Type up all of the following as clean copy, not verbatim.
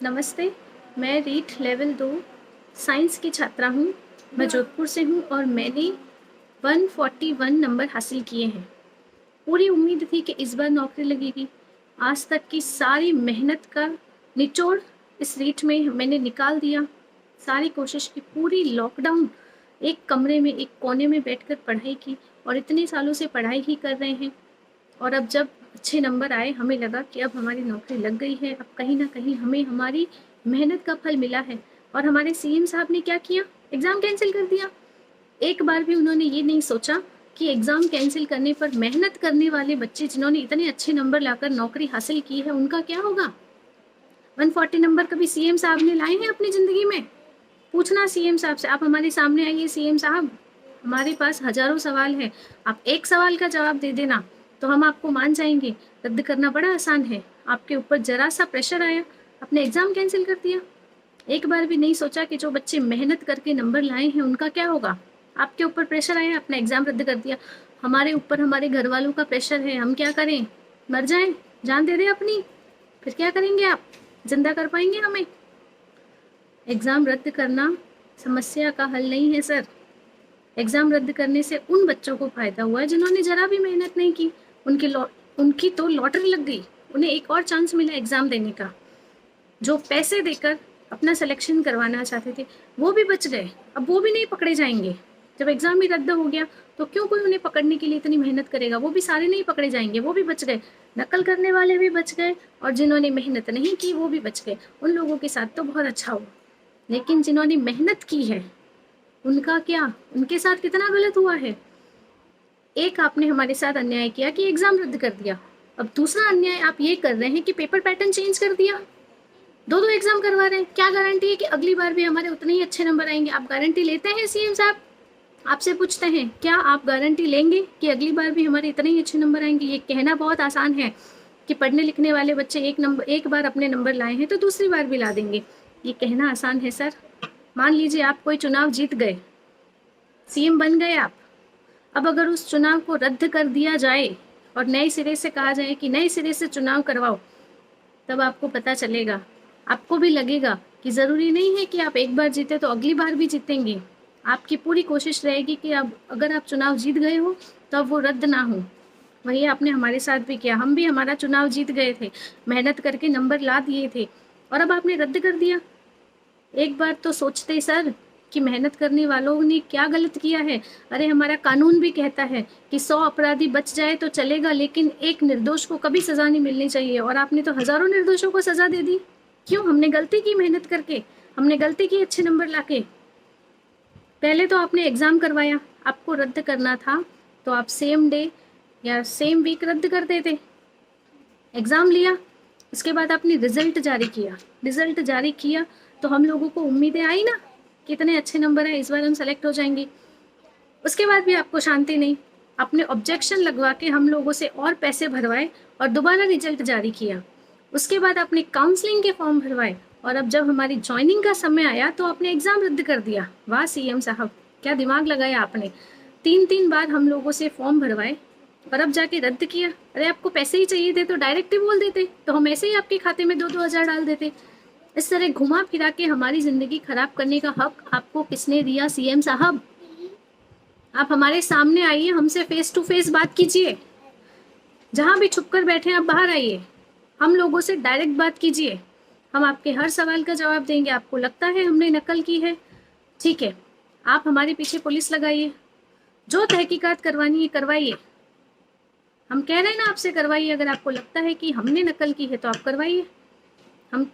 नमस्ते, मैं REET level 2 science की छात्रा हूँ। मैं जोधपुर से हूँ और मैंने 141 नंबर हासिल किए हैं। पूरी उम्मीद थी कि इस बार नौकरी लगेगी। आज तक की सारी मेहनत का निचोड़ इस रीट में मैंने निकाल दिया। सारी कोशिश की, पूरी लॉकडाउन एक कमरे में एक कोने में बैठकर पढ़ाई की और इतने सालों से पढ़ाई ही कर रहे हैं। और अब जब अच्छे नंबर आए, हमें लगा कि अब हमारी नौकरी लग गई है। अब कहीं ना कहीं हमें हमारी मेहनत का फल मिला है। और हमारे सीएम साहब ने क्या किया? एग्ज़ाम कैंसिल कर दिया। एक बार भी उन्होंने ये नहीं सोचा कि एग्ज़ाम कैंसिल करने पर मेहनत करने वाले बच्चे जिन्होंने इतने अच्छे नंबर लाकर नौकरी हासिल की है, उनका क्या होगा? 140 नंबर कभी सीएम साहब ने लाए हैं अपनी ज़िंदगी में? पूछना सीएम साहब से। आप हमारे सामने आइए सीएम साहब, हमारे पास हजारों सवाल है, आप एक सवाल का जवाब दे देना तो हम आपको मान जाएंगे। रद्द करना बड़ा आसान है। आपके ऊपर जरा सा प्रेशर आया, अपने एग्जाम कैंसिल कर दिया। एक बार भी नहीं सोचा कि जो बच्चे मेहनत करके नंबर लाए हैं उनका क्या होगा। आपके ऊपर प्रेशर आया, अपना एग्जाम रद्द कर दिया। हमारे ऊपर हमारे घर वालों का प्रेशर है, हम क्या करें? मर जाएं? जान दे दें अपनी? फिर क्या करेंगे आप? जिंदा कर पाएंगे हमें? एग्ज़ाम रद्द करना समस्या का हल नहीं है सर। एग्ज़ाम रद्द करने से उन बच्चों को फ़ायदा हुआ है जिन्होंने ज़रा भी मेहनत नहीं की। उनकी तो लॉटरी लग गई, उन्हें एक और चांस मिला एग्ज़ाम देने का। जो पैसे देकर अपना सिलेक्शन करवाना चाहते थे वो भी बच गए, अब वो भी नहीं पकड़े जाएंगे। जब एग्ज़ाम ही रद्द हो गया तो क्यों कोई उन्हें पकड़ने के लिए इतनी मेहनत करेगा? वो भी सारे नहीं पकड़े जाएंगे, वो भी बच गए। नकल करने वाले भी बच गए और जिन्होंने मेहनत नहीं की वो भी बच गए। उन लोगों के साथ तो बहुत अच्छा हुआ, लेकिन जिन्होंने मेहनत की है उनका क्या? उनके साथ कितना गलत हुआ है। एक आपने हमारे साथ अन्याय किया कि एग्जाम रद्द कर दिया, अब दूसरा अन्याय आप ये कर रहे हैं कि पेपर पैटर्न चेंज कर दिया। दो दो एग्जाम करवा रहे हैं। क्या गारंटी है कि अगली बार भी हमारे उतने ही अच्छे नंबर आएंगे? आप गारंटी लेते हैं सीएम साहब? आपसे पूछते हैं, क्या आप गारंटी लेंगे कि अगली बार भी हमारे इतने ही अच्छे नंबर आएंगे? ये कहना बहुत आसान है कि पढ़ने लिखने वाले बच्चे एक बार अपने नंबर लाए हैं तो दूसरी बार भी ला देंगे। ये कहना आसान है सर। मान लीजिए आप कोई चुनाव जीत गए, सीएम बन गए आप। अब अगर उस चुनाव को रद्द कर दिया जाए और नए सिरे से कहा जाए कि नए सिरे से चुनाव करवाओ, तब आपको पता चलेगा, आपको भी लगेगा कि ज़रूरी नहीं है कि आप एक बार जीते तो अगली बार भी जीतेंगे। आपकी पूरी कोशिश रहेगी कि अब अगर आप चुनाव जीत गए हो तो अब वो रद्द ना हो। वही आपने हमारे साथ भी किया। हम भी हमारा चुनाव जीत गए थे, मेहनत करके नंबर ला दिए थे और अब आपने रद्द कर दिया। एक बार तो सोचते सर कि मेहनत करने वालों ने क्या गलत किया है। अरे हमारा कानून भी कहता है कि 100 अपराधी बच जाए तो चलेगा, लेकिन एक निर्दोष को कभी सजा नहीं मिलनी चाहिए। और आपने तो हजारों निर्दोषों को सजा दे दी। क्यों? हमने गलती की मेहनत करके, हमने गलती की अच्छे नंबर लाके। पहले तो आपने एग्जाम करवाया, आपको रद्द करना था तो आप सेम डे या सेम वीक रद्द कर देते। एग्जाम लिया, उसके बाद आपने रिजल्ट जारी किया। रिजल्ट जारी किया तो हम लोगों को उम्मीदें आई ना, कितने अच्छे नंबर है, इस बार हम सेलेक्ट हो जाएंगे। उसके बाद भी आपको शांति नहीं, आपने ऑब्जेक्शन लगवा के हम लोगों से और पैसे भरवाए और दोबारा रिजल्ट जारी किया। उसके बाद आपने काउंसलिंग के फॉर्म भरवाए और अब जब हमारी ज्वाइनिंग का समय आया तो आपने एग्जाम रद्द कर दिया। वाह सीएम साहब, क्या दिमाग लगाया आपने। 3 3 बार हम लोगों से फॉर्म भरवाए और अब जाके रद्द किया। अरे आपको पैसे ही चाहिए थे तो डायरेक्ट ही बोल देते, तो हम ऐसे ही आपके खाते में 2 2 हज़ार डाल देते। इस तरह घुमा फिरा के हमारी जिंदगी खराब करने का हक आपको किसने दिया सीएम साहब? आप हमारे सामने आइए, हमसे फेस टू फेस बात कीजिए। जहां भी छुप कर बैठे आप बाहर आइए, हम लोगों से डायरेक्ट बात कीजिए। हम आपके हर सवाल का जवाब देंगे। आपको लगता है हमने नकल की है, ठीक है, आप हमारे पीछे पुलिस लगाइए, जो तहकीकात करवानी है करवाइए। हम कह रहे हैं ना आपसे करवाइए। अगर आपको लगता है कि हमने नकल की है तो आप करवाइए। हम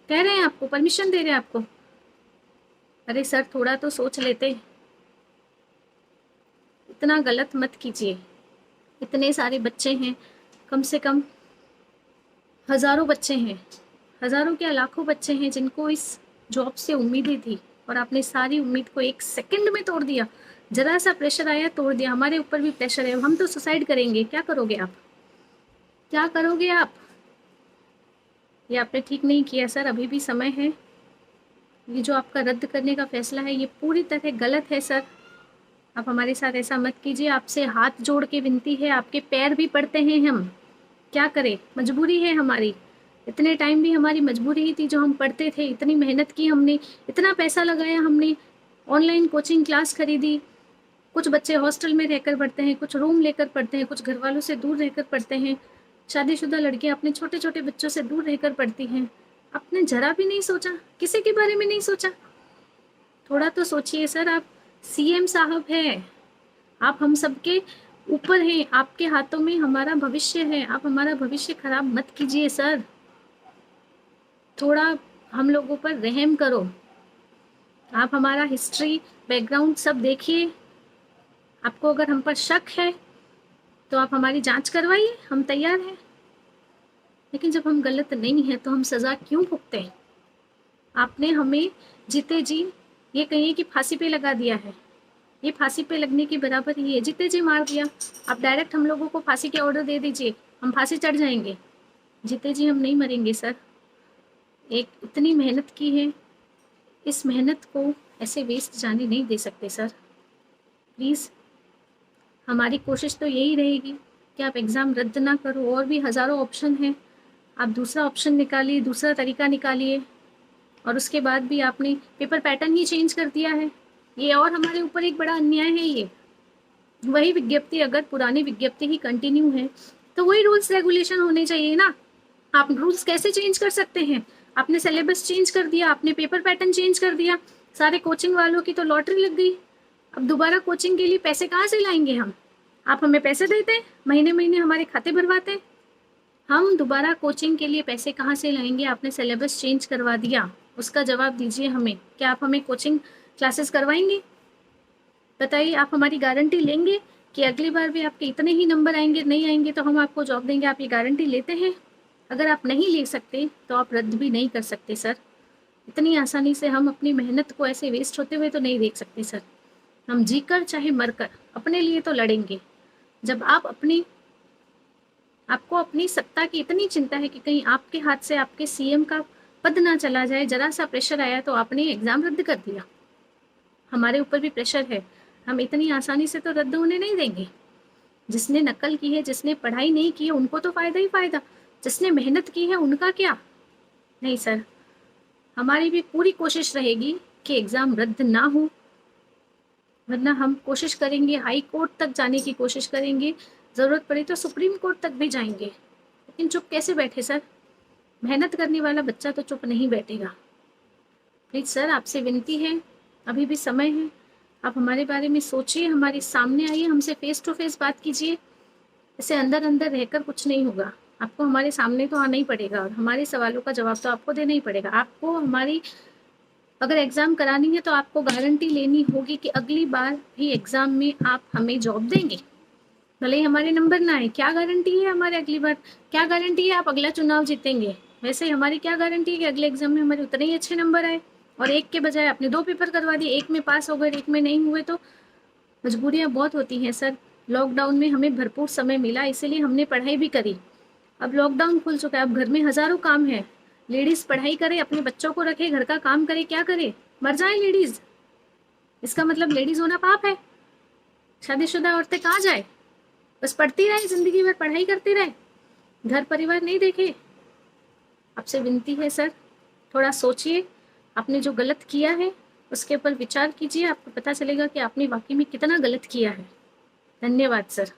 कह रहे हैं, आपको परमिशन दे रहे हैं आपको। अरे सर थोड़ा तो सोच लेते, इतना गलत मत कीजिए। इतने सारे बच्चे हैं, कम से कम हजारों बच्चे हैं, हजारों क्या लाखों बच्चे हैं जिनको इस जॉब से उम्मीदें थी और आपने सारी उम्मीद को एक सेकंड में तोड़ दिया। जरा सा प्रेशर आया, तोड़ दिया। हमारे ऊपर भी प्रेशर है, हम तो सुसाइड करेंगे। क्या करोगे आप? क्या करोगे आप? ये आपने ठीक नहीं किया सर, अभी भी समय है। ये जो आपका रद्द करने का फैसला है ये पूरी तरह गलत है सर। आप हमारे साथ ऐसा मत कीजिए। आपसे हाथ जोड़ के विनती है, आपके पैर भी पड़ते हैं हम। क्या करें, मजबूरी है हमारी। इतने टाइम भी हमारी मजबूरी ही थी जो हम पढ़ते थे, इतनी मेहनत की हमने, इतना पैसा लगाया हमने, ऑनलाइन कोचिंग क्लास खरीदी। कुछ बच्चे हॉस्टल में रहकर पढ़ते हैं, कुछ रूम लेकर पढ़ते हैं, कुछ घर वालों से दूर रहकर पढ़ते हैं। शादीशुदा लड़कियां अपने छोटे छोटे बच्चों से दूर रहकर पढ़ती हैं। आपने जरा भी नहीं सोचा, किसी के बारे में नहीं सोचा। थोड़ा तो सोचिए सर, आप सीएम साहब हैं, आप हम सबके ऊपर हैं, आपके हाथों में हमारा भविष्य है, आप हमारा भविष्य खराब मत कीजिए सर। थोड़ा हम लोगों पर रहम करो। आप हमारा हिस्ट्री बैकग्राउंड सब देखिए। आपको अगर हम पर शक है तो आप हमारी जांच करवाइए, हम तैयार हैं। लेकिन जब हम गलत नहीं हैं तो हम सज़ा क्यों भुगते हैं? आपने हमें जीते जी ये कहिए कि फांसी पे लगा दिया है, ये फांसी पे लगने के बराबर ही है। जीते जी मार दिया, आप डायरेक्ट हम लोगों को फांसी के ऑर्डर दे दीजिए, हम फांसी चढ़ जाएंगे। जीते जी हम नहीं मरेंगे सर। एक इतनी मेहनत की है, इस मेहनत को ऐसे वेस्ट जाने नहीं दे सकते सर। प्लीज़, हमारी कोशिश तो यही रहेगी कि आप एग्ज़ाम रद्द ना करो। और भी हज़ारों ऑप्शन हैं, आप दूसरा ऑप्शन निकालिए, दूसरा तरीका निकालिए। और उसके बाद भी आपने पेपर पैटर्न ही चेंज कर दिया है, ये और हमारे ऊपर एक बड़ा अन्याय है। ये वही विज्ञप्ति, अगर पुरानी विज्ञप्ति ही कंटिन्यू है तो वही रूल्स रेगुलेशन होने चाहिए ना। आप रूल्स कैसे चेंज कर सकते हैं? आपने सिलेबस चेंज कर दिया, आपने पेपर पैटर्न चेंज कर दिया, सारे कोचिंग वालों की तो लॉटरी लग गई। अब दोबारा कोचिंग के लिए पैसे कहाँ से लाएंगे हम? आप हमें पैसे देते हैं, महीने महीने हमारे खाते भरवाते हैं, हम दोबारा कोचिंग के लिए पैसे कहाँ से लाएंगे? आपने सिलेबस चेंज करवा दिया, उसका जवाब दीजिए हमें। क्या आप हमें कोचिंग क्लासेस करवाएंगे? बताइए, आप हमारी गारंटी लेंगे कि अगली बार भी आपके इतने ही नंबर आएंगे, नहीं आएंगे तो हम आपको जॉब देंगे? आप ये गारंटी लेते हैं? अगर आप नहीं ले सकते तो आप रद्द भी नहीं कर सकते सर। इतनी आसानी से हम अपनी मेहनत को ऐसे वेस्ट होते हुए तो नहीं देख सकते सर। हम जीकर चाहे मरकर अपने लिए तो लड़ेंगे। जब आपको अपनी सत्ता की इतनी चिंता है कि कहीं आपके हाथ से आपके सीएम का पद ना चला जाए, जरा सा प्रेशर आया तो आपने एग्जाम रद्द कर दिया। हमारे ऊपर भी प्रेशर है, हम इतनी आसानी से तो रद्द होने नहीं देंगे। जिसने नकल की है, जिसने पढ़ाई नहीं की है, उनको तो फायदा ही फायदा, जिसने मेहनत की है उनका क्या? नहीं सर, हमारी भी पूरी कोशिश रहेगी कि एग्ज़ाम रद्द ना हो, वरना हम कोशिश करेंगे, हाई कोर्ट तक जाने की कोशिश करेंगे, ज़रूरत पड़े तो सुप्रीम कोर्ट तक भी जाएंगे। लेकिन चुप कैसे बैठे सर? मेहनत करने वाला बच्चा तो चुप नहीं बैठेगा। प्लीज़ सर, आपसे विनती है, अभी भी समय है, आप हमारे बारे में सोचिए, हमारे सामने आइए, हमसे फेस टू फेस बात कीजिए। ऐसे अंदर अंदर रहकर कुछ नहीं होगा, आपको हमारे सामने तो आना ही पड़ेगा और हमारे सवालों का जवाब तो आपको देना ही पड़ेगा। आपको हमारी अगर एग्ज़ाम करानी है तो आपको गारंटी लेनी होगी कि अगली बार भी एग्ज़ाम में आप हमें जॉब देंगे, भले ही हमारे नंबर ना आए। क्या गारंटी है हमारे अगली बार, क्या गारंटी है आप अगला चुनाव जीतेंगे? वैसे हमारी क्या गारंटी है कि अगले एग्जाम में हमारे उतने ही अच्छे नंबर आए? और एक के बजाय आपने 2 पेपर करवा दिए, एक में पास हो गए, एक में नहीं हुए। तो मजबूरियाँ बहुत होती हैं सर। लॉकडाउन में हमें भरपूर समय मिला, इसीलिए हमने पढ़ाई भी करी। अब लॉकडाउन खुल चुका है, अब घर में हज़ारों काम है। लेडीज़ पढ़ाई करे, अपने बच्चों को रखे, घर का काम करे, क्या करे? मर जाए लेडीज़? इसका मतलब लेडीज़ होना पाप है? शादीशुदा औरतें कहाँ जाए? बस पढ़ती रहे, ज़िंदगी भर पढ़ाई करती रहे, घर परिवार नहीं देखे? आपसे विनती है सर, थोड़ा सोचिए, आपने जो गलत किया है उसके ऊपर विचार कीजिए, आपको पता चलेगा कि आपने वाकई में कितना गलत किया है। धन्यवाद सर।